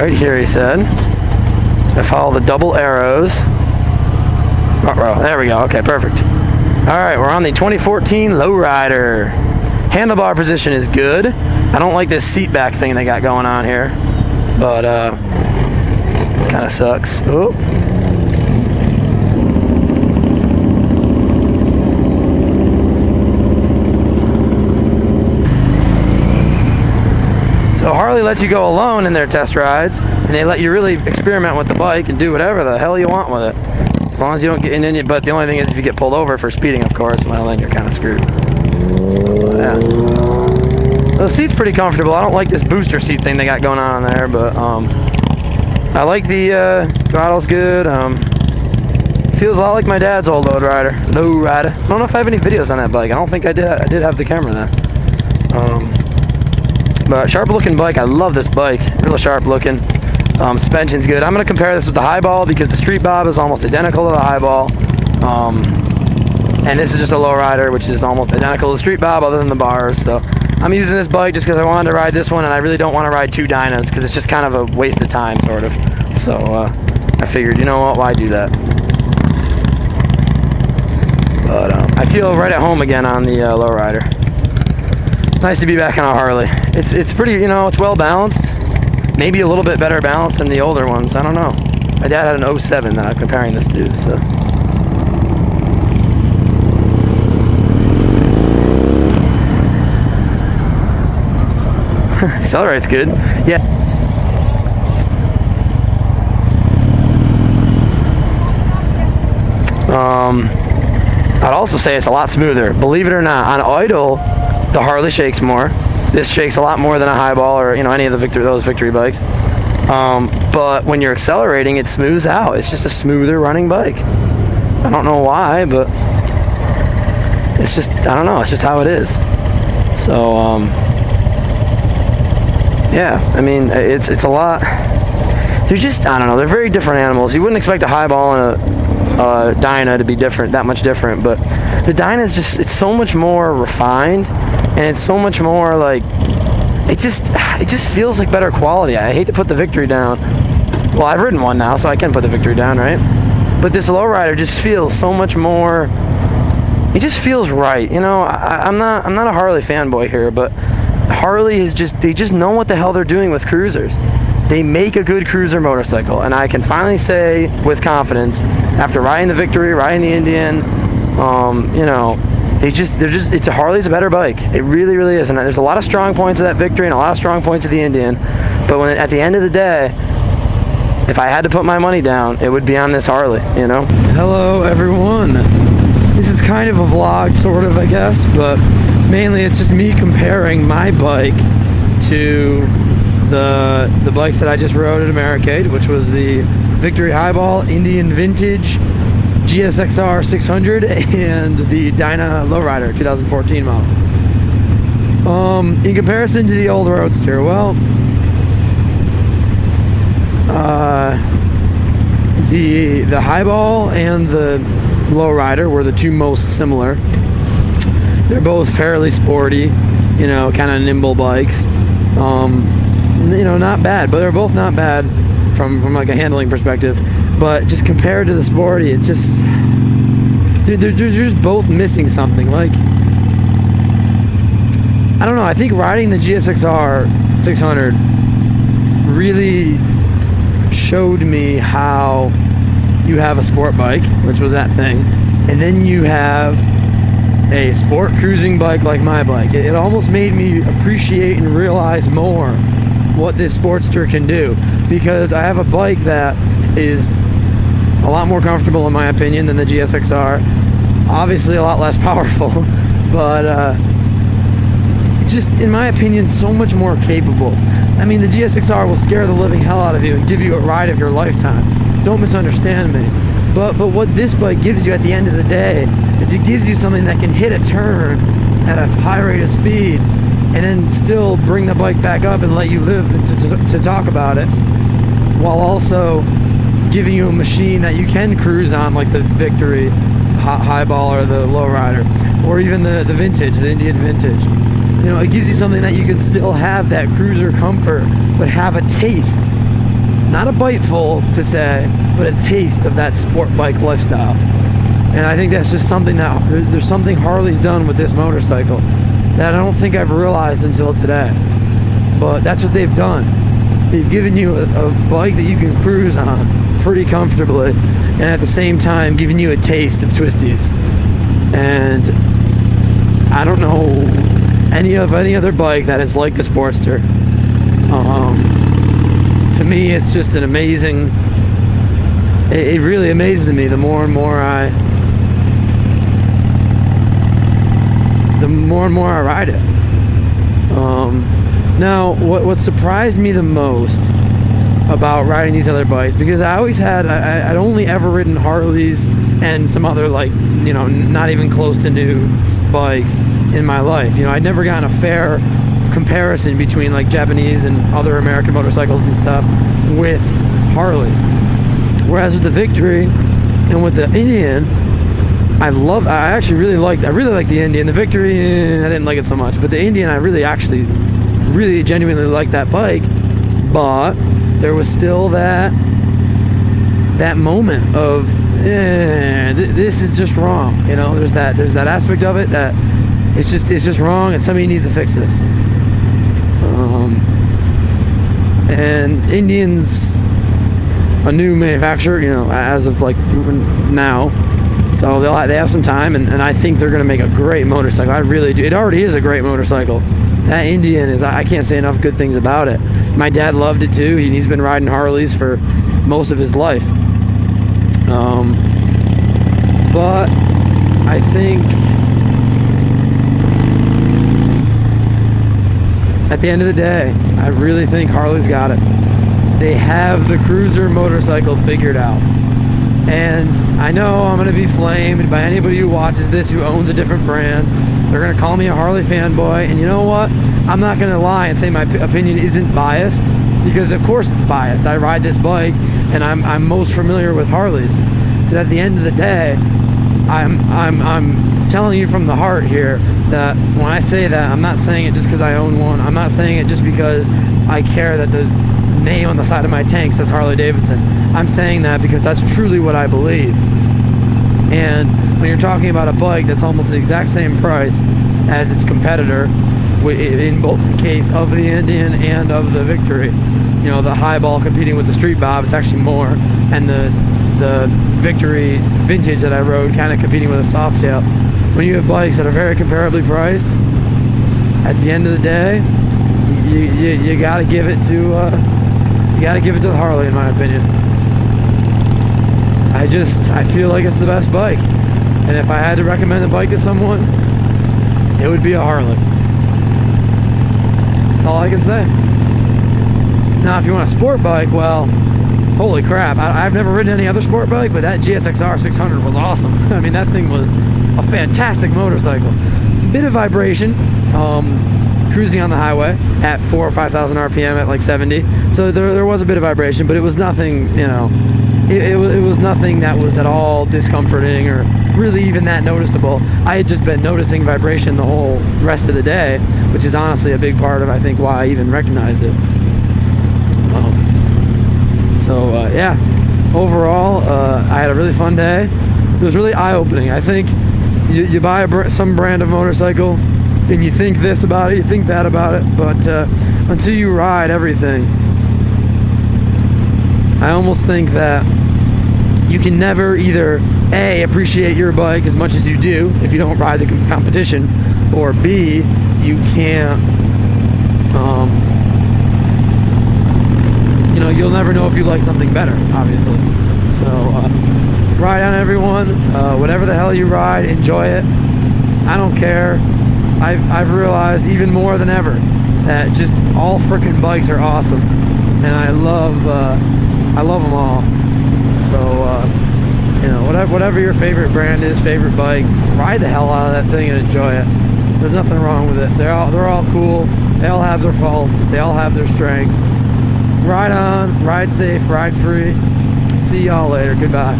Right here, he said. I follow the double arrows. There we go. Okay, perfect. All right, we're on the 2014 Lowrider. Handlebar position is good. I don't like this seat back thing they got going on here, but kind of sucks. Oh. So Harley lets you go alone in their test rides, and they let you really experiment with the bike and do whatever the hell you want with it. As long as you don't get in it, but the only thing is if you get pulled over for speeding, of course, well then you're kind of screwed. So, yeah. The seat's pretty comfortable. I don't like this booster seat thing they got going on there, but I like the throttle's good. Feels a lot like my dad's old Lowrider. I don't know if I have any videos on that bike. I don't think I did. I did have the camera then. But sharp looking bike. I love this bike. Real sharp looking. Suspension's good. I'm going to compare this with the Highball because the Street Bob is almost identical to the Highball. And this is just a Lowrider, which is almost identical to the Street Bob other than the bars. So I'm using this bike just because I wanted to ride this one, and I really don't want to ride two Dynas because it's just kind of a waste of time, sort of. So I figured, you know what, why do that? But I feel right at home again on the Lowrider. Nice to be back on a Harley. It's pretty, you know, it's well balanced. Maybe a little bit better balanced than the older ones. I don't know. My dad had an 07 that I'm comparing this to, so. Accelerate's good. Yeah. I'd also say it's a lot smoother. Believe it or not, on idle, the Harley shakes more. This shakes a lot more than a Highball or, you know, any of the those victory bikes. But when you're accelerating, it smooths out. It's just a smoother running bike. I don't know why, but it's just, I don't know, it's just how it is. So, yeah, I mean, it's a lot. They're just, I don't know, they're very different animals. You wouldn't expect a Highball and a Dyna to be different, that much different, but the Dyna is just, it's so much more refined, and it's so much more like, it just feels like better quality. I hate to put the Victory down. Well, I've ridden one now, so I can put the Victory down, right? But this Lowrider just feels so much more, it just feels right. You know, I'm not a Harley fanboy here, but Harley is just, they just know what the hell they're doing with cruisers. They make a good cruiser motorcycle, and I can finally say with confidence, after riding the Victory, riding the Indian, you know, it's a Harley's a better bike. It really, really is. And there's a lot of strong points of that Victory and a lot of strong points of the Indian. But at the end of the day, if I had to put my money down, it would be on this Harley, you know? Hello, everyone. This is kind of a vlog, sort of, I guess, but mainly it's just me comparing my bike to the bikes that I just rode at Americade, which was the Victory Highball, Indian Vintage, GSXR 600, and the Dyna Lowrider 2014 model. In comparison to the old Roadster, well, the Highball and the Lowrider were the two most similar. They're both fairly sporty, you know, kind of nimble bikes. You know, not bad, but they're both not bad from like a handling perspective. But just compared to the sporty, it just, they're just both missing something. Like, I don't know, I think riding the GSXR 600 really showed me how you have a sport bike, which was that thing, and then you have a sport cruising bike like my bike. It almost made me appreciate and realize more what this Sportster can do, because I have a bike that is a lot more comfortable in my opinion than the GSXR, obviously a lot less powerful, but just in my opinion so much more capable. I mean, the GSXR will scare the living hell out of you and give you a ride of your lifetime, don't misunderstand me, but what this bike gives you at the end of the day is it gives you something that can hit a turn at a high rate of speed and then still bring the bike back up and let you live to talk about it, while also giving you a machine that you can cruise on, like the Victory Highball or the Lowrider, or even the Vintage, the Indian Vintage. You know, it gives you something that you can still have that cruiser comfort, but have a taste not a bite full to say, but a taste of that sport bike lifestyle. And I think that's just something that there's something Harley's done with this motorcycle that I don't think I've realized until today. But that's what they've done. They've given you a bike that you can cruise on pretty comfortably, and at the same time giving you a taste of twisties. And I don't know any other bike that is like the Sportster. To me, it's just an amazing. It really amazes me the more and more I ride it. Now, what surprised me the most about riding these other bikes, because I'd only ever ridden Harleys and some other, like, you know, not even close to new bikes in my life. You know, I'd never gotten a fair comparison between like Japanese and other American motorcycles and stuff with Harleys. Whereas with the Victory and with the Indian, I really like the Indian. The Victory, I didn't like it so much, but the Indian, I really genuinely like that bike. But there was still that moment of this is just wrong. You know, there's that aspect of it that it's just wrong, and somebody needs to fix this. And Indian's a new manufacturer, you know, as of like now. So they have some time, and I think they're going to make a great motorcycle. I really do. It already is a great motorcycle. That Indian is, I can't say enough good things about it. My dad loved it too. He's been riding Harleys for most of his life. But I think at the end of the day, I really think Harley's got it. They have the cruiser motorcycle figured out. And I know I'm going to be flamed by anybody who watches this who owns a different brand. They're going to call me a Harley fanboy. And you know what? I'm not going to lie and say my opinion isn't biased, because of course it's biased. I ride this bike and I'm most familiar with Harleys. But at the end of the day, I'm telling you from the heart here that when I say that, I'm not saying it just because I own one. I'm not saying it just because I care that the name on the side of my tank says Harley Davidson. I'm saying that because that's truly what I believe. And when you're talking about a bike that's almost the exact same price as its competitor, in both the case of the Indian and of the Victory, you know, the highball competing with the Street Bob, it's actually more, and the Victory Vintage that I rode kind of competing with a Softail. When you have bikes that are very comparably priced, at the end of the day, you got to give it to the Harley, in my opinion. I feel like it's the best bike, and if I had to recommend a bike to someone, it would be a Harley. That's all I can say. Now, if you want a sport bike, well, holy crap, I've never ridden any other sport bike, but that GSX-R 600 was awesome. I mean, that thing was a fantastic motorcycle. Bit of vibration, cruising on the highway at 4,000 or 5,000 RPM at like 70. So there was a bit of vibration, but it was nothing, you know, it was nothing that was at all discomforting or really even that noticeable. I had just been noticing vibration the whole rest of the day, which is honestly a big part of, I think, why I even recognized it. Yeah, overall, I had a really fun day. It was really eye-opening. I think you buy some brand of motorcycle and you think this about it, you think that about it, but until you ride everything, I almost think that you can never either A, appreciate your bike as much as you do if you don't ride the competition, or B, you can't, you know, you'll never know if you like something better, obviously. So ride on, everyone. Whatever the hell you ride, enjoy it. I don't care. I've realized even more than ever that just all freaking bikes are awesome, and I love them all. So you know, whatever your favorite brand is, favorite bike, ride the hell out of that thing and enjoy it. There's nothing wrong with it. They're all cool. They all have their faults. They all have their strengths. Ride on, ride safe, ride free. See y'all later. Goodbye.